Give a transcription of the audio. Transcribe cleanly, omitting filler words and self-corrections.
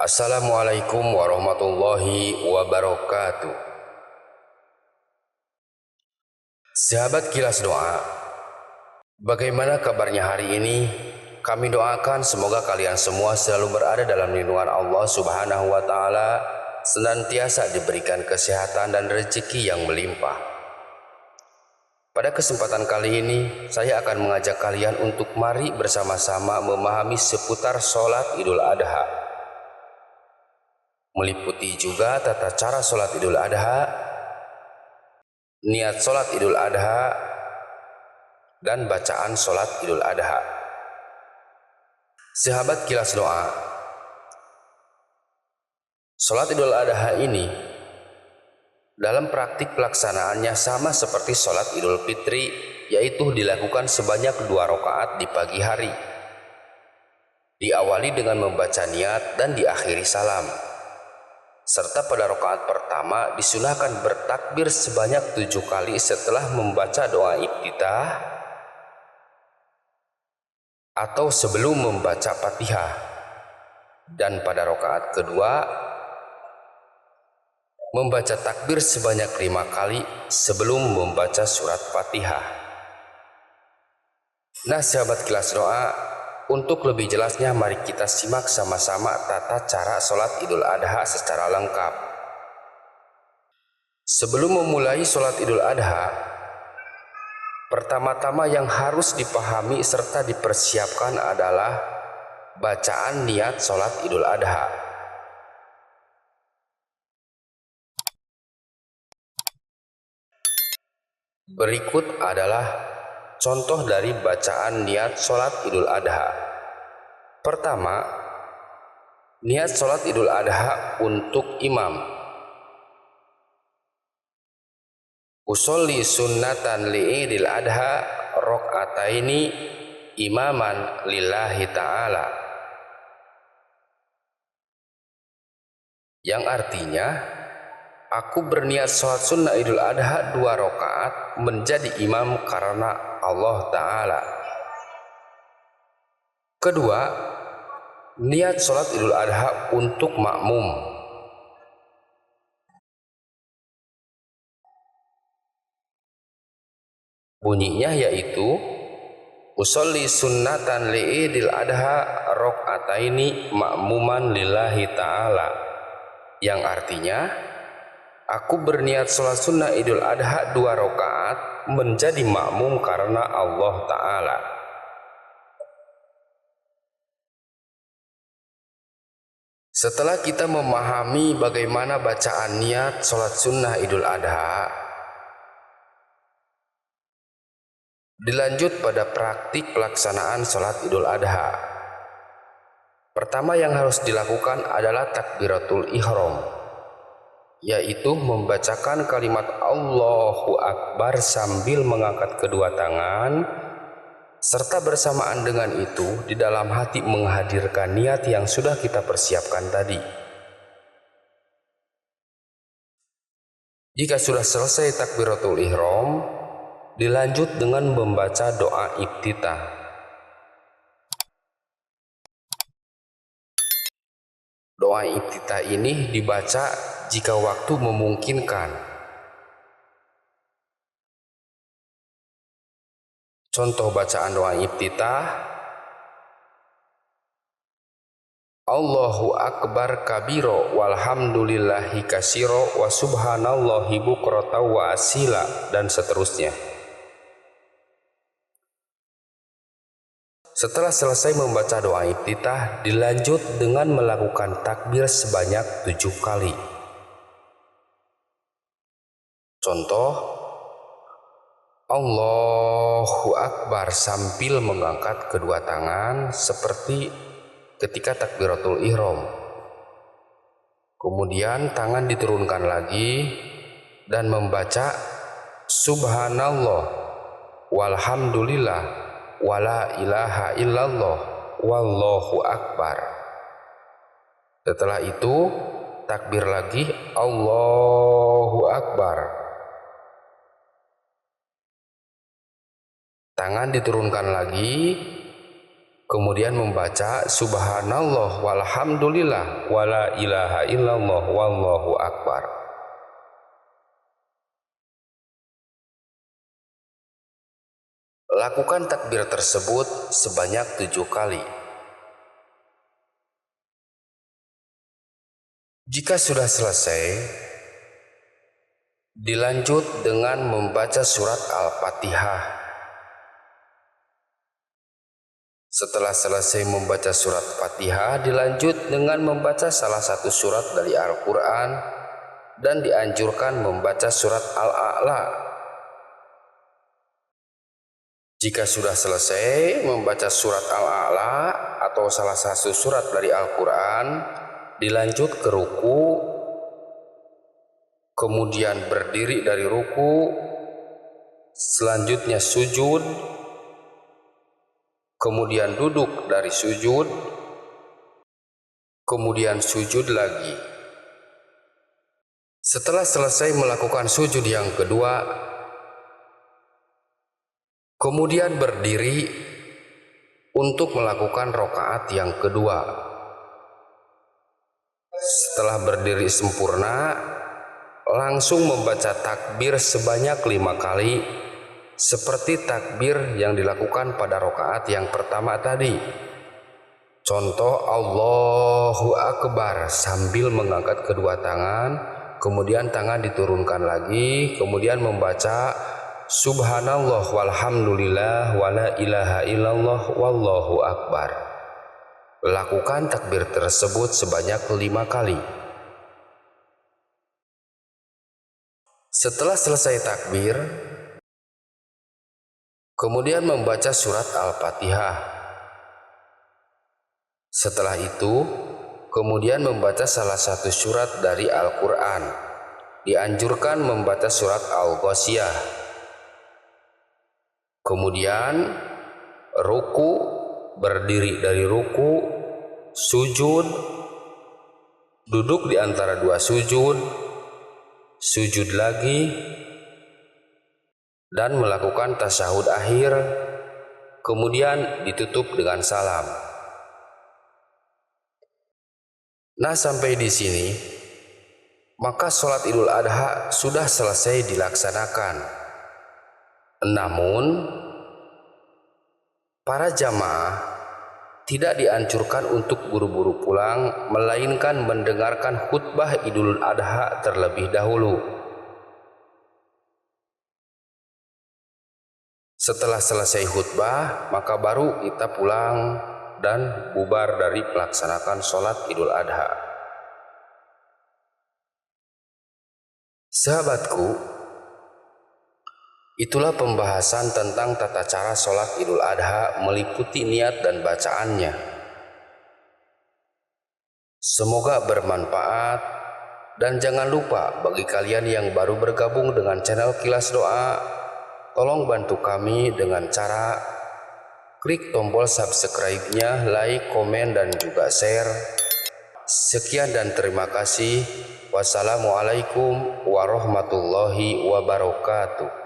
Assalamualaikum warahmatullahi wabarakatuh. Sahabat Kilas Doa, bagaimana kabarnya hari ini? Kami doakan semoga kalian semua selalu berada dalam lindungan Allah Subhanahu wa Ta'ala, senantiasa diberikan kesehatan dan rezeki yang melimpah. Pada kesempatan kali ini, saya akan mengajak kalian untuk mari bersama-sama memahami seputar sholat Idul Adha, meliputi juga tata cara sholat Idul Adha, niat sholat Idul Adha, dan bacaan sholat Idul Adha. Sahabat Kilas Doa, sholat Idul Adha ini dalam praktik pelaksanaannya sama seperti sholat Idul Fitri, yaitu dilakukan sebanyak 2 rakaat di pagi hari, diawali dengan membaca niat dan diakhiri salam, serta pada rakaat pertama disunahkan bertakbir sebanyak 7 kali setelah membaca doa iftitah atau sebelum membaca Fatihah, dan pada rakaat kedua membaca takbir sebanyak 5 kali sebelum membaca surat Fatihah. Nah sahabat Kilas Doa, untuk lebih jelasnya mari kita simak sama-sama tata cara sholat Idul Adha secara lengkap. Sebelum memulai sholat Idul Adha, pertama-tama yang harus dipahami serta dipersiapkan adalah bacaan niat sholat Idul Adha. Berikut adalah contoh dari bacaan niat sholat Idul Adha. Pertama, niat sholat Idul Adha untuk imam. Usolli sunnatan li'idil adha rok'ataini imaman lillahi ta'ala, yang artinya aku berniat sholat sunnah Idul Adha 2 rakaat menjadi imam karena Allah Ta'ala. Kedua, niat sholat Idul Adha untuk makmum. Bunyinya yaitu usolli sunnatan li'idil adha rok'ataini makmuman lillahi ta'ala, yang artinya aku berniat sholat sunnah Idul Adha 2 rakaat menjadi makmum karena Allah Ta'ala. Setelah kita memahami bagaimana bacaan niat sholat sunnah Idul Adha, dilanjut pada praktik pelaksanaan sholat Idul Adha. Pertama yang harus dilakukan adalah takbiratul ihram, yaitu membacakan kalimat Allahu Akbar sambil mengangkat kedua tangan, serta bersamaan dengan itu di dalam hati menghadirkan niat yang sudah kita persiapkan tadi. Jika sudah selesai takbiratul ihram, dilanjut dengan membaca doa iftitah. Doa iftitah ini dibaca jika waktu memungkinkan. Contoh bacaan doa iftitah: Allahu Akbar kabiro walhamdulillahi kasiro wa subhanallahi bukrata wa asila, dan seterusnya. Setelah selesai membaca doa iftitah, dilanjut dengan melakukan takbir sebanyak 7 kali. Contoh, Allahu Akbar sambil mengangkat kedua tangan seperti ketika takbiratul ihram. Kemudian tangan diturunkan lagi dan membaca Subhanallah walhamdulillah wala ilaha illallah wallahu akbar. Setelah itu takbir lagi Allahu Akbar. Tangan diturunkan lagi Kemudian membaca subhanallah walhamdulillah wala ilaha illallah wallahu akbar. Lakukan takbir tersebut sebanyak 7 kali. Jika sudah selesai, dilanjut dengan membaca surat Al-Fatihah. Setelah selesai membaca surat Fatihah, dilanjut dengan membaca salah satu surat dari Al-Quran dan dianjurkan membaca surat Al-A'la. Jika sudah selesai membaca surat Al-A'la atau salah satu surat dari Al-Quran, dilanjut ke ruku, kemudian berdiri dari ruku, selanjutnya sujud, kemudian duduk dari sujud, kemudian sujud lagi. Setelah selesai melakukan sujud yang kedua, kemudian berdiri untuk melakukan rakaat yang kedua. Setelah berdiri sempurna, langsung membaca takbir sebanyak 5 kali, seperti takbir yang dilakukan pada rakaat yang pertama tadi. Contoh Allahu Akbar sambil mengangkat kedua tangan, kemudian tangan diturunkan lagi, kemudian membaca subhanallah walhamdulillah wala ilaha illallah wallahu akbar. Lakukan takbir tersebut sebanyak 5 kali. Setelah selesai takbir, kemudian membaca surat Al-Fatihah. Setelah itu, kemudian membaca salah satu surat dari Al-Quran. Dianjurkan membaca surat Al-Ghasyiyah. Kemudian, ruku, berdiri dari ruku, sujud, duduk di antara dua sujud, sujud lagi, dan melakukan tasyahud akhir, kemudian ditutup dengan salam. Nah, sampai di sini, maka sholat Idul Adha sudah selesai dilaksanakan. Namun, para jamaah tidak dianjurkan untuk buru-buru pulang, melainkan mendengarkan khutbah Idul Adha terlebih dahulu. Setelah selesai khutbah, maka baru kita pulang dan bubar dari melaksanakan sholat Idul Adha. Sahabatku, itulah pembahasan tentang tata cara sholat Idul Adha meliputi niat dan bacaannya. Semoga bermanfaat, dan jangan lupa bagi kalian yang baru bergabung dengan channel Kilas Doa, tolong bantu kami dengan cara klik tombol subscribe-nya, like, komen, dan juga share. Sekian dan terima kasih. Wassalamualaikum warahmatullahi wabarakatuh.